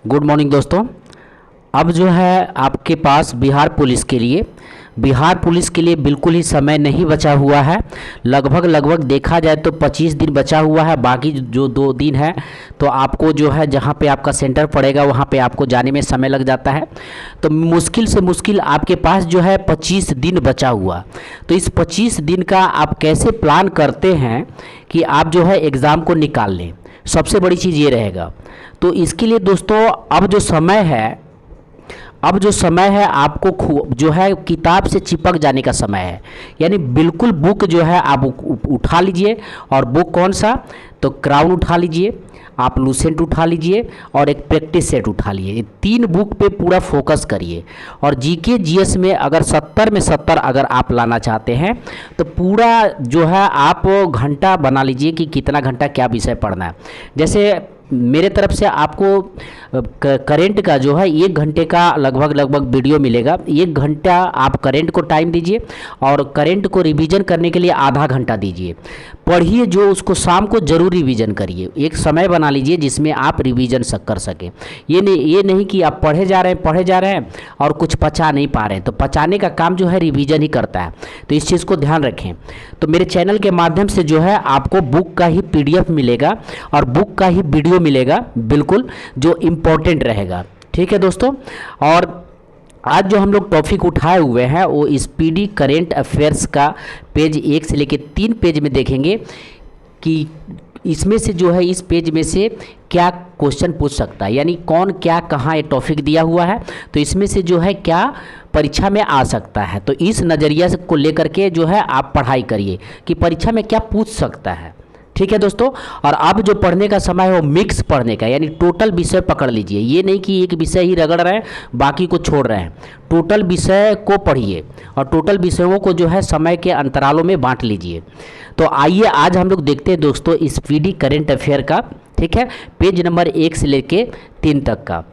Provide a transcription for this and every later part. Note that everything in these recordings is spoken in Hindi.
गुड मॉर्निंग दोस्तों। अब जो है आपके पास बिहार पुलिस के लिए बिल्कुल ही समय नहीं बचा हुआ है। लगभग देखा जाए तो 25 दिन बचा हुआ है। बाकी जो 2 दिन है तो आपको जो है जहाँ पे आपका सेंटर पड़ेगा वहाँ पे आपको जाने में समय लग जाता है। तो मुश्किल से मुश्किल आपके पास जो है 25 दिन बचा हुआ। तो इस 25 दिन का आप कैसे प्लान करते हैं कि आप जो है एग्ज़ाम को निकाल लें, सबसे बड़ी चीज़ ये रहेगा। तो इसके लिए दोस्तों अब जो समय है आपको जो है किताब से चिपक जाने का समय है। यानी बिल्कुल बुक जो है आप उठा लीजिए। और बुक कौन सा? तो क्राउन उठा लीजिए, आप लूसेंट उठा लीजिए और एक प्रैक्टिस सेट उठा लीजिए। ये 3 बुक पे पूरा फोकस करिए। और जीके जीएस में अगर 70 में 70 अगर आप लाना चाहते हैं तो पूरा जो है आप घंटा बना लीजिए कि कितना घंटा क्या विषय पढ़ना है। जैसे मेरे तरफ से आपको करेंट का जो है 1 घंटे का लगभग वीडियो मिलेगा। 1 घंटा आप करेंट को टाइम दीजिए और करेंट को रिवीजन करने के लिए आधा घंटा दीजिए। पढ़िए जो उसको शाम को जरूर रिवीजन करिए। एक समय बना लीजिए जिसमें आप रिवीजन कर सकें। ये नहीं कि आप पढ़े जा रहे हैं और कुछ पचा नहीं पा रहे हैं। तो पचाने का काम जो है रिवीजन ही करता है। तो इस चीज़ को ध्यान रखें। तो मेरे चैनल के माध्यम से जो है आपको बुक का ही PDF मिलेगा और बुक का ही वीडियो मिलेगा, बिल्कुल जो इम्पोर्टेंट रहेगा। ठीक है दोस्तों। और आज जो हम लोग टॉपिक उठाए हुए हैं वो स्पीडी करेंट अफेयर्स का पेज 1 से लेकर 3 पेज में देखेंगे कि इसमें से जो है इस पेज में से क्या क्वेश्चन पूछ सकता है, यानी कौन क्या कहाँ ये टॉपिक दिया हुआ है तो इसमें से जो है क्या परीक्षा में आ सकता है। तो इस नज़रिया से को लेकर के जो है आप पढ़ाई करिए कि परीक्षा में क्या पूछ सकता है। ठीक है दोस्तों। और अब जो पढ़ने का समय है वो मिक्स पढ़ने का, यानी टोटल विषय पकड़ लीजिए। ये नहीं कि एक विषय ही रगड़ रहे हैं बाकी को छोड़ रहे हैं। टोटल विषय को पढ़िए और टोटल विषयों को जो है समय के अंतरालों में बांट लीजिए। तो आइए आज हम लोग देखते हैं दोस्तों स्पीडी करेंट अफेयर का। ठीक है, पेज नंबर 1 से लेके 3 तक का।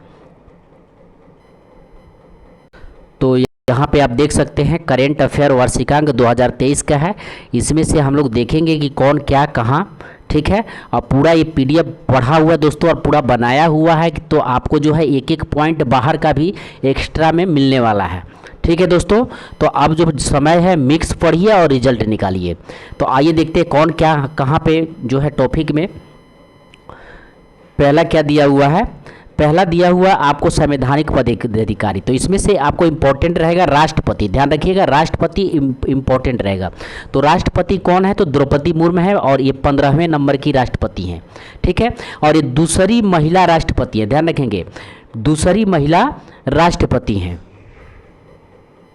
तो यहाँ पे आप देख सकते हैं करेंट अफेयर वार्षिकांक 2023 का है। इसमें से हम लोग देखेंगे कि कौन क्या कहाँ। ठीक है, और पूरा ये PDF पढ़ा हुआ दोस्तों और पूरा बनाया हुआ है। तो आपको जो है एक एक पॉइंट बाहर का भी एक्स्ट्रा में मिलने वाला है। ठीक है दोस्तों। तो अब जो समय है मिक्स पढ़िए और रिजल्ट निकालिए। तो आइए देखते हैं कौन क्या कहाँ पे जो है टॉपिक में पहला क्या दिया हुआ है। पहला दिया हुआ आपको संवैधानिक पदाधिकारी। तो इसमें से आपको इम्पोर्टेंट रहेगा राष्ट्रपति। ध्यान रखिएगा राष्ट्रपति इम्पोर्टेंट रहेगा। तो राष्ट्रपति कौन है? तो द्रौपदी मुर्मू है और ये 15वें नंबर की राष्ट्रपति हैं। ठीक है, और ये दूसरी महिला राष्ट्रपति है। ध्यान रखेंगे दूसरी महिला राष्ट्रपति हैं।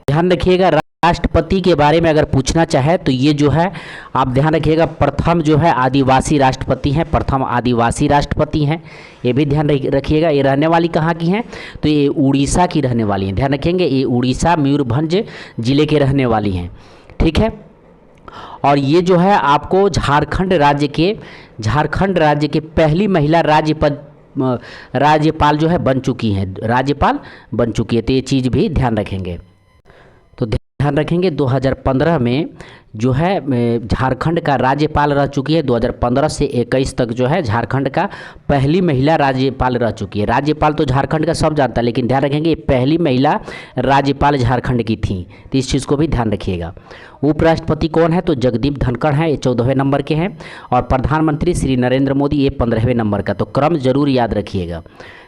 ध्यान रखिएगा राष्ट्रपति के बारे में अगर पूछना चाहे तो ये जो है आप ध्यान रखिएगा प्रथम जो है आदिवासी राष्ट्रपति हैं, प्रथम आदिवासी राष्ट्रपति हैं। ये भी ध्यान रखिएगा। ये रहने वाली कहाँ की हैं? तो ये उड़ीसा की रहने वाली हैं। ध्यान रखेंगे ये उड़ीसा मयूरभंज जिले के रहने वाली हैं। ठीक है, और ये जो है आपको झारखंड राज्य के पहली महिला राज्यपाल जो है बन चुकी हैं, राज्यपाल बन चुकी है। तो ये चीज़ भी ध्यान रखेंगे। तो ध्यान रखेंगे 2015 में जो है झारखंड का राज्यपाल रह चुकी है। 2015 से 21 तक जो है झारखंड का पहली महिला राज्यपाल रह चुकी है। राज्यपाल तो झारखंड का सब जानता है, लेकिन ध्यान रखेंगे ये पहली महिला राज्यपाल झारखंड की थी। तो इस चीज़ को भी ध्यान रखिएगा। उपराष्ट्रपति कौन है? तो जगदीप धनखड़ हैं, ये 14वें नंबर के हैं। और प्रधानमंत्री श्री नरेंद्र मोदी ये 15वें नंबर का। तो क्रम जरूर याद रखिएगा।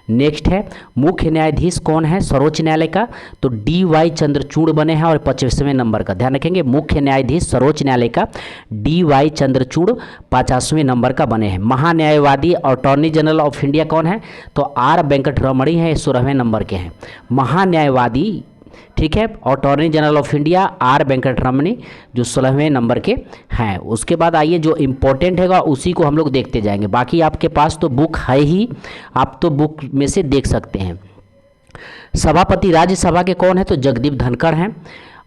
नेक्स्ट है मुख्य न्यायाधीश कौन है सर्वोच्च न्यायालय का? तो DY चंद्रचूड़ बने हैं और 50वें नंबर का। ध्यान रखेंगे मुख्य न्यायाधीश सर्वोच्च न्यायालय का DY चंद्रचूड़ 50वें नंबर का बने हैं। महान्यायवादी अटॉर्नी जनरल ऑफ इंडिया कौन है? तो R वेंकटरमणी हैं, 16वें नंबर के हैं महान्यायवादी। ठीक है, attorney general of India R Venkataramani जो 16वें नंबर के हैं। उसके बाद आइए जो इम्पोर्टेंट हैगा उसी को हम लोग देखते जाएंगे। बाकी आपके पास तो बुक है ही, आप तो बुक में से देख सकते हैं। सभापति राज्यसभा के कौन है? तो जगदीप धनखड़ हैं।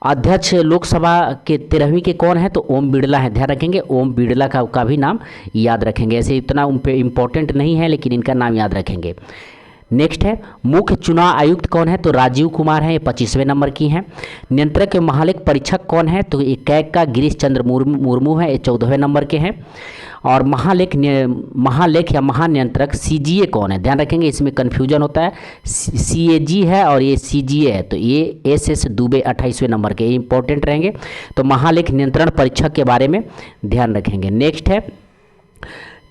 अध्यक्ष लोकसभा के 13वीं के कौन है? तो ओम बिरला है। ध्यान रखेंगे ओम बिरला का भी नाम याद रखेंगे। ऐसे इतना उन पे इम्पोर्टेंट नहीं है लेकिन इनका नाम याद रखेंगे। नेक्स्ट है मुख्य चुनाव आयुक्त कौन है, तो राजीव कुमार है, ये 25वें नंबर की हैं। नियंत्रक एवं महालेख परीक्षक कौन है, तो ये कैग का गिरीश चंद्र मुर्मू है, ये 14वें नंबर के हैं। और महालेख या महानियंत्रक सीजीए कौन है, ध्यान रखेंगे इसमें कन्फ्यूजन होता है, सीएजी है और ये सीजीए है, तो ये एस दुबे 28वें नंबर के, ये इंपॉर्टेंट रहेंगे। तो महालेख नियंत्रण परीक्षक के बारे में ध्यान रखेंगे। नेक्स्ट है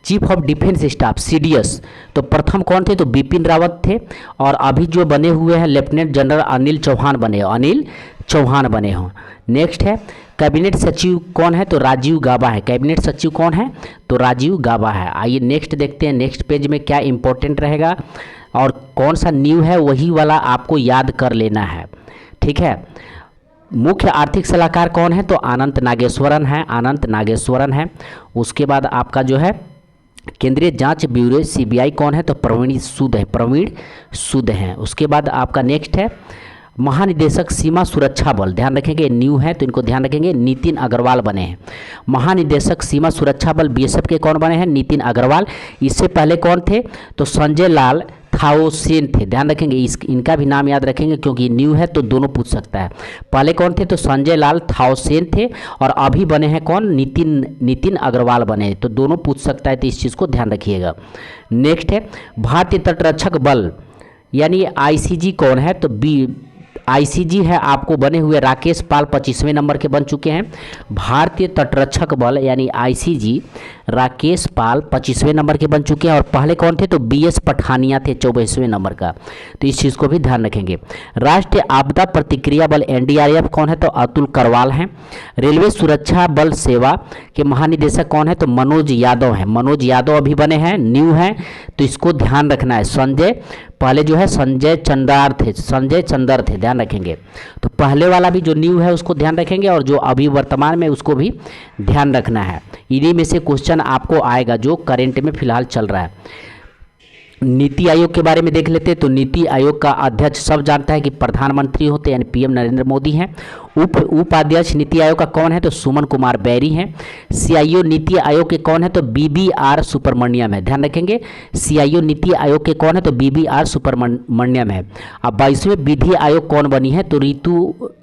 chief of defence staff CDS, तो प्रथम कौन थे, तो बिपिन रावत थे, और अभी जो बने हुए हैं लेफ्टिनेंट जनरल अनिल चौहान बने हों। नेक्स्ट है कैबिनेट सचिव कौन है, तो राजीव गाबा है, कैबिनेट सचिव कौन है, तो राजीव गाबा है। आइए नेक्स्ट देखते हैं, नेक्स्ट पेज में क्या इंपॉर्टेंट रहेगा और कौन सा न्यू है वही वाला आपको याद कर लेना है, ठीक है। मुख्य आर्थिक सलाहकार कौन है, तो अनंत नागेश्वरन है। उसके बाद आपका जो है केंद्रीय जांच ब्यूरो सीबीआई कौन है, तो प्रवीण सूद हैं। उसके बाद आपका नेक्स्ट है महानिदेशक सीमा सुरक्षा बल, ध्यान रखेंगे न्यू है तो इनको ध्यान रखेंगे, नितिन अग्रवाल बने हैं। महानिदेशक सीमा सुरक्षा बल बीएसएफ के कौन बने हैं, नितिन अग्रवाल। इससे पहले कौन थे, तो संजय लाल थाओसेन थे, ध्यान रखेंगे इनका भी नाम याद रखेंगे क्योंकि न्यू है तो दोनों पूछ सकता है। पहले कौन थे, तो संजय लाल थाओसेन थे, और अभी बने हैं कौन, नितिन अग्रवाल बने, तो दोनों पूछ सकता है, तो इस चीज़ को ध्यान रखिएगा। नेक्स्ट है भारतीय तटरक्षक बल यानी आईसीजी कौन है, तो आईसीजी है आपको बने हुए राकेश पाल 25वें नंबर के बन चुके हैं। भारतीय तटरक्षक बल यानी आईसीजी राकेश पाल 25वें नंबर के बन चुके हैं, और पहले कौन थे, तो बीएस पठानिया थे 24वें नंबर का, तो इस चीज़ को भी ध्यान रखेंगे। राष्ट्रीय आपदा प्रतिक्रिया बल एनडीआरएफ कौन है, तो अतुल करवाल हैं। रेलवे सुरक्षा बल सेवा के महानिदेशक कौन है, तो मनोज यादव हैं, मनोज यादव अभी बने हैं, न्यू हैं, तो इसको ध्यान रखना है। पहले जो है संजय चंदर थे, ध्यान रखेंगे। तो पहले वाला भी जो न्यू है उसको ध्यान रखेंगे, और जो अभी वर्तमान में उसको भी ध्यान रखना है। इन्हीं में से क्वेश्चन आपको आएगा जो करंट में फिलहाल चल रहा है। नीति आयोग के बारे में देख लेते हैं, तो नीति आयोग का अध्यक्ष सब जानता है कि प्रधानमंत्री होते हैं यानी पीएम नरेंद्र मोदी हैं। उपाध्यक्ष नीति आयोग का कौन है, तो सुमन कुमार बैरी हैं। सीआईओ नीति आयोग के कौन है, तो बीबीआर सुब्रमण्यम है, ध्यान रखेंगे। सीआईओ नीति आयोग के कौन है, तो बीबीआर सुब्रमण्यम है। अब 22वें विधि आयोग कौन बनी है, तो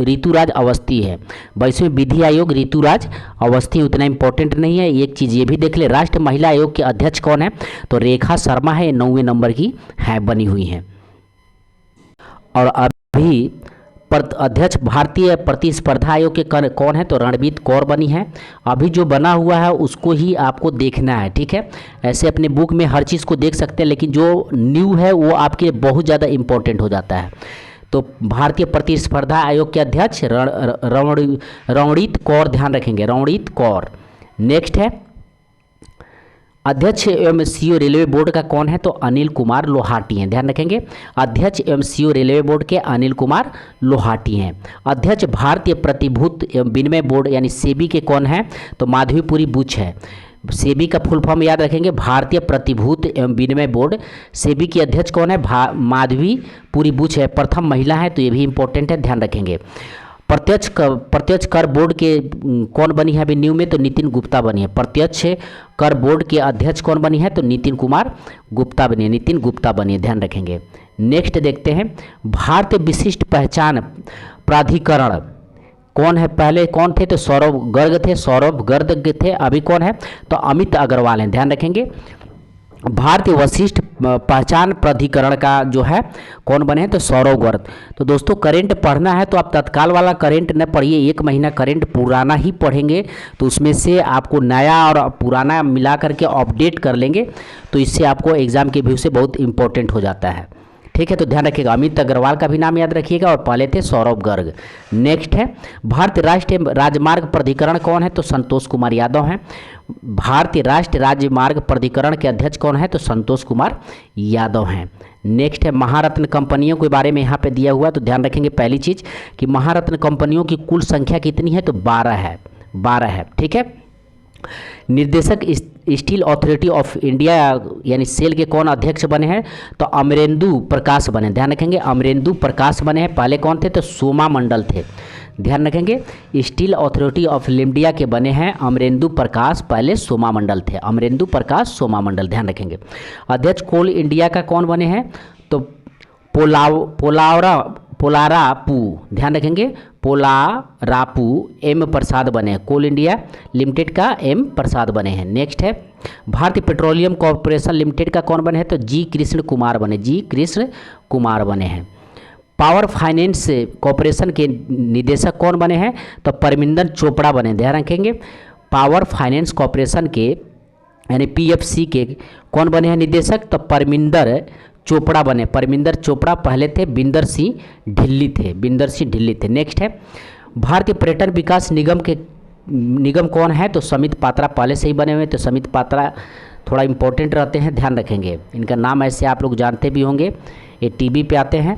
ऋतुराज अवस्थी है। 22वें विधि आयोग ऋतुराज अवस्थी, उतना इंपॉर्टेंट नहीं है। एक चीज़ ये भी देख ले, राष्ट्रीय महिला आयोग के अध्यक्ष कौन है, तो रेखा शर्मा है, 9वें नंबर की है बनी हुई हैं। और अभी अध्यक्ष भारतीय प्रतिस्पर्धा आयोग के कौन है, तो रणबीर कौर बनी है। अभी जो बना हुआ है उसको ही आपको देखना है, ठीक है। ऐसे अपने बुक में हर चीज़ को देख सकते हैं, लेकिन जो न्यू है वो आपके लिए बहुत ज़्यादा इंपॉर्टेंट हो जाता है। तो भारतीय प्रतिस्पर्धा आयोग के अध्यक्ष रणबीर कौर, ध्यान रखेंगे रणबीर कौर। नेक्स्ट है अध्यक्ष एवं सीईओ रेलवे बोर्ड का कौन है, तो अनिल कुमार लोहाटी हैं, ध्यान रखेंगे। अध्यक्ष एवं सीईओ रेलवे बोर्ड के अनिल कुमार लोहाटी हैं। अध्यक्ष भारतीय प्रतिभूत एवं विनिमय बोर्ड यानी सेबी के कौन है, तो माधवीपुरी बुच है। सेबी का फुल फॉर्म याद रखेंगे, भारतीय प्रतिभूत एवं विनिमय बोर्ड। सेबी की अध्यक्ष कौन है, माधवीपुरी बुच है, प्रथम महिला है, तो ये भी इंपॉर्टेंट है, ध्यान रखेंगे। प्रत्यक्ष कर बोर्ड के कौन बनी है अभी न्यू में, तो नितिन गुप्ता बनी है। प्रत्यक्ष कर बोर्ड के अध्यक्ष कौन बनी है, तो नितिन गुप्ता बनी है, ध्यान रखेंगे। नेक्स्ट देखते हैं भारतीय विशिष्ट पहचान प्राधिकरण कौन है, पहले कौन थे, तो सौरभ गर्ग थे, अभी कौन है, तो अमित अग्रवाल हैं, ध्यान रखेंगे। भारतीय विशिष्ट पहचान प्राधिकरण का जो है कौन बने हैं, तो सौरभ गर्ग। तो दोस्तों करंट पढ़ना है तो आप तत्काल वाला करंट न पढ़िए, 1 महीना करंट पुराना ही पढ़ेंगे, तो उसमें से आपको नया और पुराना मिला करके अपडेट कर लेंगे, तो इससे आपको एग्जाम के व्यू से बहुत इंपॉर्टेंट हो जाता है, ठीक है। तो ध्यान रखिएगा, अमित अग्रवाल का भी नाम याद रखिएगा, और पहले थे सौरभ गर्ग। नेक्स्ट है भारतीय राष्ट्रीय राजमार्ग प्राधिकरण कौन है, तो संतोष कुमार यादव हैं। भारतीय राष्ट्रीय राजमार्ग प्राधिकरण के अध्यक्ष कौन है, तो संतोष कुमार यादव हैं। नेक्स्ट है महारत्न कंपनियों के बारे में यहाँ पे दिया हुआ, तो ध्यान रखेंगे पहली चीज़ कि महारत्न कंपनियों की कुल संख्या कितनी है, तो 12 है, ठीक है। निर्देशक स्टील अथॉरिटी ऑफ इंडिया यानी सेल के कौन अध्यक्ष बने हैं, तो अमरेंदु प्रकाश बने, ध्यान रखेंगे अमरेंदु प्रकाश बने हैं। पहले कौन थे, तो सोमा मंडल थे, ध्यान रखेंगे। स्टील अथॉरिटी ऑफ इंडिया के बने हैं अमरेंदु प्रकाश, पहले सोमा मंडल थे, अमरेंदु प्रकाश सोमा मंडल, ध्यान रखेंगे। अध्यक्ष कोल इंडिया का कौन बने हैं, तो पोलारापू, ध्यान रखेंगे, पोलारापू एम प्रसाद बने हैं। कोल इंडिया लिमिटेड का एम प्रसाद बने हैं। नेक्स्ट है भारतीय पेट्रोलियम कॉर्पोरेशन लिमिटेड का कौन बने हैं? तो जी कृष्ण कुमार बने, जी कृष्ण कुमार बने हैं। पावर फाइनेंस कॉर्पोरेशन के निदेशक कौन बने हैं? तो परमिंदर चोपड़ा बने, ध्यान रखेंगे। पावर फाइनेंस कॉर्पोरेशन के यानी पीएफसी के कौन बने हैं निदेशक? तो परमिंदर चोपड़ा बने। परमिंदर चोपड़ा पहले थे, बिंदर सिंह ढिल्ली थे, बिंदर सिंह ढिल्ली थे। नेक्स्ट है भारतीय पर्यटन विकास निगम कौन है? तो समित पात्रा पहले से ही बने हुए, तो समित पात्रा थोड़ा इंपॉर्टेंट रहते हैं, ध्यान रखेंगे। इनका नाम ऐसे आप लोग जानते भी होंगे, ये टीवी पे आते हैं।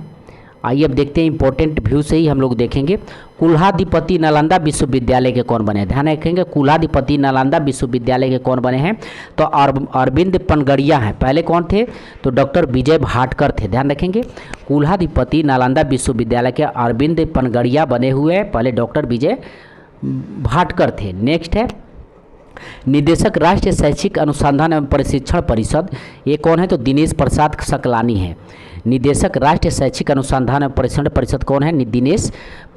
आइए अब देखते हैं, इंपॉर्टेंट व्यू से ही हम लोग देखेंगे। कुल्हाधिपति नालंदा विश्वविद्यालय के कौन बने हैं? ध्यान रखेंगे, कुल्हाधिपति नालंदा विश्वविद्यालय के कौन बने हैं? तो अरविंद पनगड़िया हैं। पहले कौन थे? तो डॉक्टर विजय भाटकर थे, ध्यान रखेंगे। कुल्हाधिपति नालंदा विश्वविद्यालय के अरविंद पनगड़िया बने हुए हैं, पहले डॉक्टर विजय भाटकर थे। नेक्स्ट है निदेशक राष्ट्रीय शैक्षिक अनुसंधान एवं प्रशिक्षण परिषद, ये कौन है? तो दिनेश प्रसाद सकलानी है। निदेशक राष्ट्रीय शैक्षिक अनुसंधान एवं प्रशिक्षण परिषद कौन है? दिनेश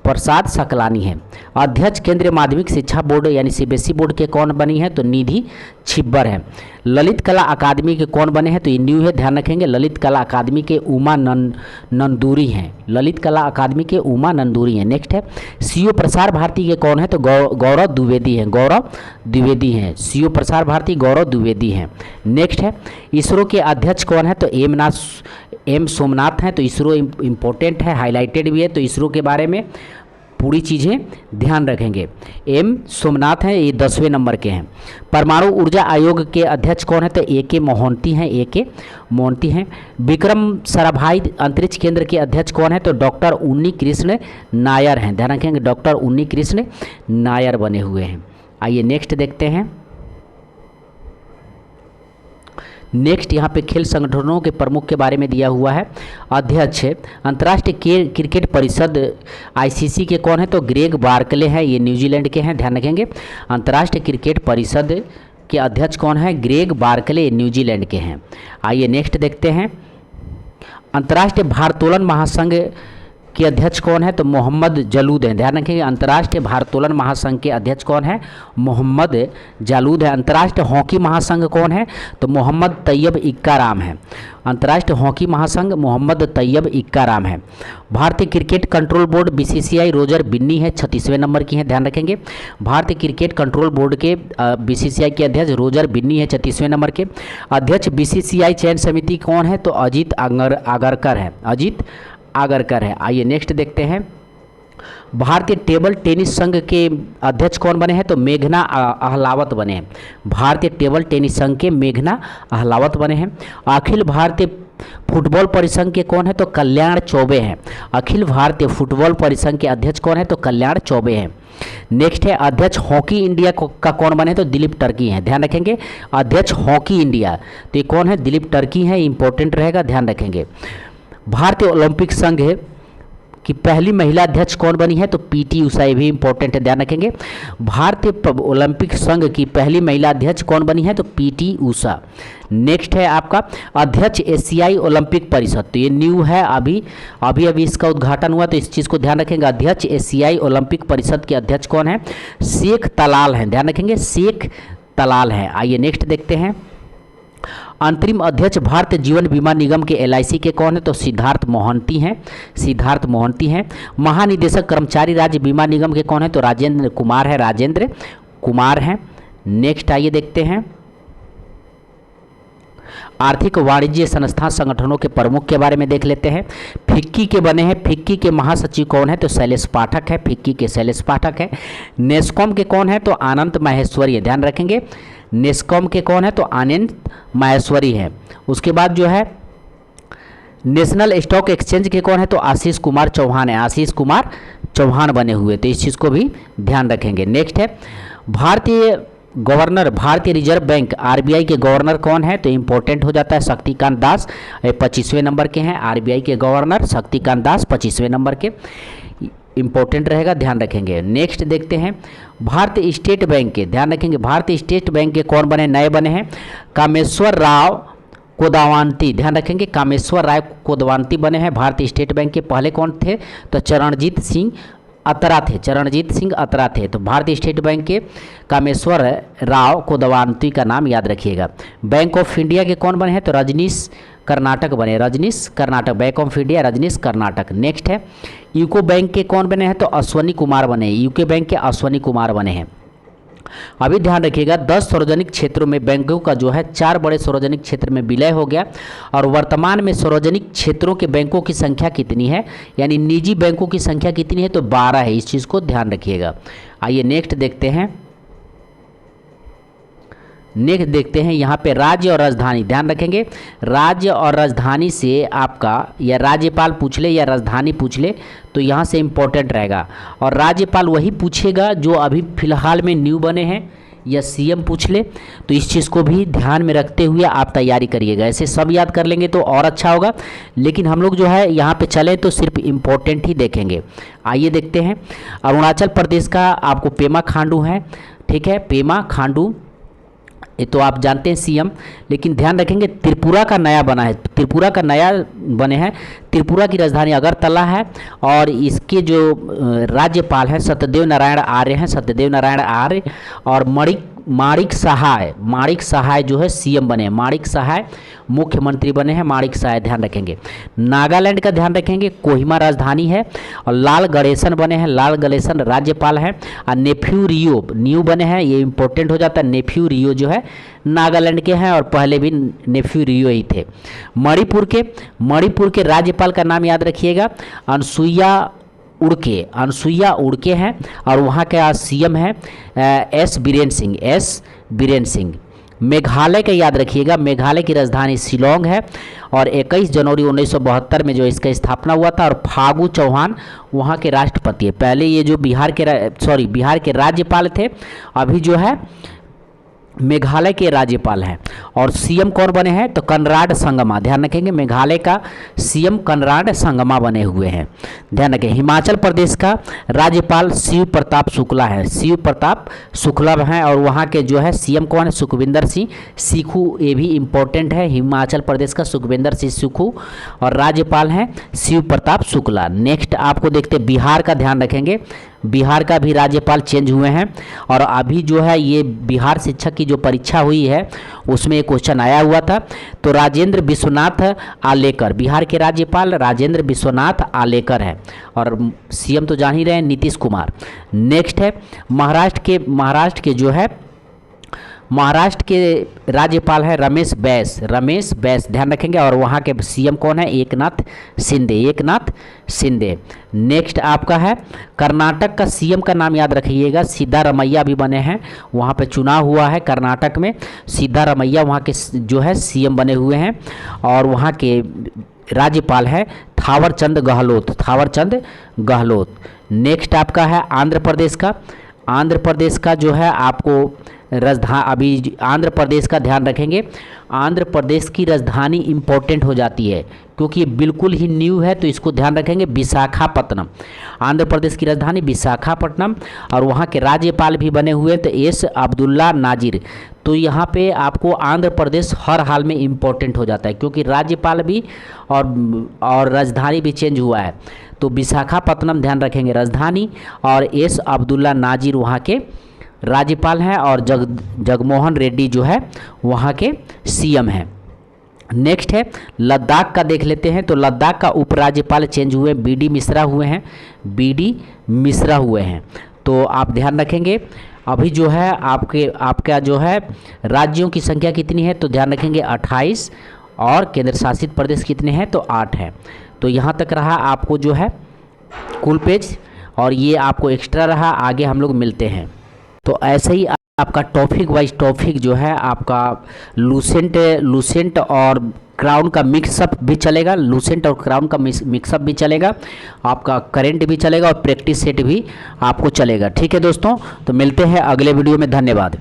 प्रसाद सकलानी है। अध्यक्ष केंद्रीय माध्यमिक शिक्षा बोर्ड यानी सीबीएसई बोर्ड के कौन बनी है? तो निधि छिब्बर है। ललित कला अकादमी के कौन बने हैं? तो ये न्यू है, ध्यान रखेंगे। ललित कला अकादमी के उमा नंदूरी हैं, ललित कला अकादमी के उमा नंदूरी हैं। नेक्स्ट है सीओ प्रसार भारती के कौन है? तो गौरव द्विवेदी हैं, गौरव द्विवेदी हैं। सीओ प्रसार भारती गौरव द्विवेदी हैं। नेक्स्ट है इसरो के अध्यक्ष कौन है? तो एम सोमनाथ हैं। तो इसरो इम्पोर्टेंट है, हाईलाइटेड भी है, तो इसरो के बारे में पूरी चीज़ें ध्यान रखेंगे। एम सोमनाथ हैं, ये 10वें नंबर के हैं। परमाणु ऊर्जा आयोग के अध्यक्ष कौन है? तो ए.के. मोहंती हैं, ए.के. मोहंती हैं। विक्रम साराभाई अंतरिक्ष केंद्र के अध्यक्ष कौन है? तो डॉक्टर उन्नी कृष्ण नायर हैं, ध्यान रखेंगे, डॉक्टर उन्नी कृष्ण नायर बने हुए हैं। आइए नेक्स्ट देखते हैं। नेक्स्ट यहाँ पे खेल संगठनों के प्रमुख के बारे में दिया हुआ है। अध्यक्ष अंतर्राष्ट्रीय क्रिकेट परिषद आईसीसी के कौन है? तो ग्रेग बार्कले हैं, ये न्यूजीलैंड के हैं, ध्यान रखेंगे। अंतर्राष्ट्रीय क्रिकेट परिषद के अध्यक्ष कौन है? ग्रेग बार्कले, न्यूजीलैंड के हैं। आइए नेक्स्ट देखते हैं। अंतर्राष्ट्रीय भारोत्तोलन महासंघ के अध्यक्ष कौन है? तो मोहम्मद जालूद हैं, ध्यान रखेंगे। अंतर्राष्ट्रीय भारोत्तोलन महासंघ के अध्यक्ष कौन है? मोहम्मद जालूद है। अंतर्राष्ट्रीय हॉकी महासंघ कौन है? तो मोहम्मद तैयब इक्का राम है। अंतर्राष्ट्रीय हॉकी महासंघ मोहम्मद तैयब इक्का राम है। भारतीय cricket control board BCCI Roger Binny है, 36वें नंबर की है, ध्यान रखेंगे। भारतीय क्रिकेट कंट्रोल बोर्ड के बीसीसीआई के अध्यक्ष रोजर बिन्नी है, 36वें नंबर के। अध्यक्ष बीसीसीआई चयन समिति कौन है? तो अजीत आगरकर है, अजीत आगरकर है। आइए नेक्स्ट देखते हैं। भारतीय टेबल टेनिस संघ के अध्यक्ष कौन बने हैं? तो मेघना अहलावत बने हैं। भारतीय टेबल टेनिस संघ के मेघना अहलावत बने हैं। अखिल भारतीय फुटबॉल परिसंघ के कौन है? तो कल्याण चौबे हैं। अखिल भारतीय फुटबॉल परिसंघ के अध्यक्ष कौन है? तो कल्याण चौबे हैं। नेक्स्ट है अध्यक्ष हॉकी इंडिया का कौन बने? तो दिलीप टर्की हैं, ध्यान रखेंगे। अध्यक्ष हॉकी इंडिया, तो ये कौन है? दिलीप टर्की हैं, इंपॉर्टेंट रहेगा, ध्यान रखेंगे। भारतीय ओलंपिक संघ की पहली महिला अध्यक्ष कौन बनी है? तो पीटी उषा, ये भी इंपॉर्टेंट है, ध्यान रखेंगे। भारतीय ओलंपिक संघ की पहली महिला अध्यक्ष कौन बनी है? तो पीटी उषा। नेक्स्ट है आपका अध्यक्ष एशियाई ओलंपिक परिषद, तो ये न्यू है, अभी इसका उद्घाटन हुआ, तो इस चीज़ को ध्यान रखेंगे। अध्यक्ष एशियाई ओलंपिक परिषद के अध्यक्ष कौन है? शेख तलाल हैं, ध्यान रखेंगे, शेख तलाल हैं। आइए नेक्स्ट देखते हैं। अंतरिम अध्यक्ष भारतीय जीवन बीमा निगम के एलआईसी के कौन है? तो सिद्धार्थ मोहंती हैं, सिद्धार्थ मोहंती हैं। महानिदेशक कर्मचारी राज्य बीमा निगम के कौन है? तो राजेंद्र कुमार है, राजेंद्र कुमार हैं। नेक्स्ट आइए देखते हैं। आर्थिक वाणिज्य संस्था संगठनों के प्रमुख के बारे में देख लेते हैं। फिक्की के बने हैं, फिक्की के महासचिव कौन है? तो शैलेश पाठक है, फिक्की के शैलेश पाठक है। नेस्कॉम के कौन है? तो आनंद माहेश्वरी है, ध्यान रखेंगे। नेस्कॉम के कौन है? तो आनंद माहेश्वरी है। उसके बाद जो है नेशनल स्टॉक एक्सचेंज के कौन है? तो आशीष कुमार चौहान है, आशीष कुमार चौहान बने हुए, तो इस चीज़ को भी ध्यान रखेंगे। नेक्स्ट है भारतीय गवर्नर, भारतीय रिजर्व बैंक आरबीआई के गवर्नर कौन है? तो इंपॉर्टेंट हो जाता है शक्तिकांत दास, 25वें नंबर के हैं। आरबीआई के गवर्नर शक्तिकांत दास 25वें नंबर के, इंपॉर्टेंट रहेगा, ध्यान रखेंगे। नेक्स्ट देखते हैं भारतीय स्टेट बैंक के, ध्यान रखेंगे, भारतीय स्टेट बैंक के कौन बने? नए बने हैं कामेश्वर राव कोदवांती, ध्यान रखेंगे कामेश्वर राय कोदवांती बने हैं भारतीय स्टेट बैंक के। पहले कौन थे? तो चरणजीत सिंह अतरा थे, चरणजीत सिंह अतरा थे। तो भारतीय स्टेट बैंक के कामेश्वर राव कोदवांती का नाम याद रखिएगा। बैंक ऑफ इंडिया के कौन बने हैं? तो रजनीश कर्नाटक बने, Rajneesh Karnataka, bank of India Rajneesh Karnataka. Next है यूको बैंक के कौन बने हैं? तो अश्वनी कुमार बने, यूके बैंक के अश्वनी कुमार बने हैं। अभी ध्यान रखिएगा 10 सार्वजनिक क्षेत्रों में बैंकों का जो है 4 बड़े सार्वजनिक क्षेत्र में विलय हो गया और वर्तमान में सार्वजनिक क्षेत्रों के बैंकों की संख्या कितनी है, यानी निजी बैंकों की संख्या कितनी है? तो 12 है। इस चीज़ को ध्यान रखिएगा। आइए नेक्स्ट देखते हैं, नेक्स्ट देखते हैं यहाँ पे राज्य और राजधानी। ध्यान रखेंगे राज्य और राजधानी से आपका या राज्यपाल पूछ ले या राजधानी पूछ ले तो यहाँ से इम्पोर्टेंट रहेगा। और राज्यपाल वही पूछेगा जो अभी फिलहाल में न्यू बने हैं, या सीएम पूछ ले। तो इस चीज़ को भी ध्यान में रखते हुए आप तैयारी करिएगा। ऐसे सब याद कर लेंगे तो और अच्छा होगा, लेकिन हम लोग जो है यहाँ पे चले तो सिर्फ इम्पोर्टेंट ही देखेंगे। आइए देखते हैं अरुणाचल प्रदेश का आपको पेमा खांडू है, ठीक है, पेमा खांडू ये तो आप जानते हैं सीएम। लेकिन ध्यान रखेंगे त्रिपुरा का नया बना है, त्रिपुरा का नया बने हैं। त्रिपुरा की राजधानी अगरतला है और इसके जो राज्यपाल हैं सत्यदेव नारायण आर्य हैं, सत्यदेव नारायण आर्य। और माणिक सहाय जो है सीएम बने हैं, माणिक सहाय मुख्यमंत्री बने हैं, माणिक सहाय ध्यान रखेंगे। नागालैंड का ध्यान रखेंगे कोहिमा राजधानी है और लाल गणेशन बने हैं, लाल गणेशन राज्यपाल हैं। और नेफ्यू रियो न्यू बने हैं, ये इंपॉर्टेंट हो जाता है। नेफ्यू रियो जो है नागालैंड के हैं और पहले भी नेफ्यू रियो ही थे। मणिपुर के राज्यपाल का नाम याद रखिएगा अनसुईया उड़के हैं और वहाँ के आज सीएम हैं एस बीरेन सिंह। मेघालय का याद रखिएगा, मेघालय की राजधानी शिलोंग है और 21 जनवरी 1972 में जो इसका स्थापना हुआ था। और फागू चौहान वहाँ के राष्ट्रपति है। पहले ये जो बिहार के राज्यपाल थे, अभी जो है मेघालय के राज्यपाल हैं। और सीएम कौन बने हैं? तो कनराड संगमा, ध्यान रखेंगे मेघालय का सीएम कनराड संगमा बने हुए हैं, ध्यान रखें। हिमाचल प्रदेश का राज्यपाल शिव प्रताप शुक्ला है, शिव प्रताप शुक्ला हैं। और वहाँ के जो है सीएम कौन है? सुखविंदर सिंह सुक्खू, ये भी इम्पोर्टेंट है, हिमाचल प्रदेश का सुखविंदर सिंह सुक्खू और राज्यपाल हैं शिव प्रताप शुक्ला। नेक्स्ट आपको देखते बिहार का ध्यान रखेंगे, बिहार का भी राज्यपाल चेंज हुए हैं। और अभी जो है ये बिहार शिक्षक की जो परीक्षा हुई है उसमें एक क्वेश्चन आया हुआ था। तो राजेंद्र विश्वनाथ आलेकर, बिहार के राज्यपाल राजेंद्र विश्वनाथ आलेकर हैं और सीएम तो जान ही रहे हैं नीतीश कुमार। नेक्स्ट है महाराष्ट्र के राज्यपाल है रमेश बैस ध्यान रखेंगे। और वहाँ के सीएम कौन है? एकनाथ शिंदे। नेक्स्ट आपका है कर्नाटक का सीएम का नाम याद रखिएगा, सिद्धारमैया भी बने हैं। वहाँ पे चुनाव हुआ है कर्नाटक में, सिद्धारमैया वहाँ के जो है सीएम बने हुए हैं। और वहाँ के राज्यपाल है थावरचंद गहलोत। नेक्स्ट आपका है आंध्र प्रदेश का जो है आपको अभी आंध्र प्रदेश का ध्यान रखेंगे। आंध्र प्रदेश की राजधानी इम्पोर्टेंट हो जाती है क्योंकि ये बिल्कुल ही न्यू है, तो इसको ध्यान रखेंगे विशाखापट्टनम। आंध्र प्रदेश की राजधानी विशाखापट्टनम और वहाँ के राज्यपाल भी बने हुए हैं तो एस अब्दुल्ला नाजिर। तो यहाँ पे आपको आंध्र प्रदेश हर हाल में इम्पोर्टेंट हो जाता है क्योंकि राज्यपाल भी और राजधानी भी चेंज हुआ है। तो विशाखापट्टनम ध्यान रखेंगे राजधानी और एस अब्दुल्ला नाजिर वहाँ के राज्यपाल हैं और जगमोहन रेड्डी जो है वहाँ के सीएम हैं। नेक्स्ट है लद्दाख का देख लेते हैं। तो लद्दाख का उपराज्यपाल चेंज हुए, बीडी मिश्रा हुए हैं। तो आप ध्यान रखेंगे अभी जो है आपका जो है राज्यों की संख्या कितनी है? तो ध्यान रखेंगे 28 और केंद्र शासित प्रदेश कितने हैं? तो 8 हैं। तो यहाँ तक रहा आपको जो है कुल पेज और ये आपको एक्स्ट्रा रहा, आगे हम लोग मिलते हैं। तो ऐसे ही आपका टॉपिक वाइज टॉपिक जो है आपका लूसेंट और क्राउन का मिक्सअप भी चलेगा, लूसेंट और क्राउन का मिक्सअप भी चलेगा, आपका करेंट भी चलेगा और प्रैक्टिस सेट भी आपको चलेगा। ठीक है दोस्तों, तो मिलते हैं अगले वीडियो में, धन्यवाद।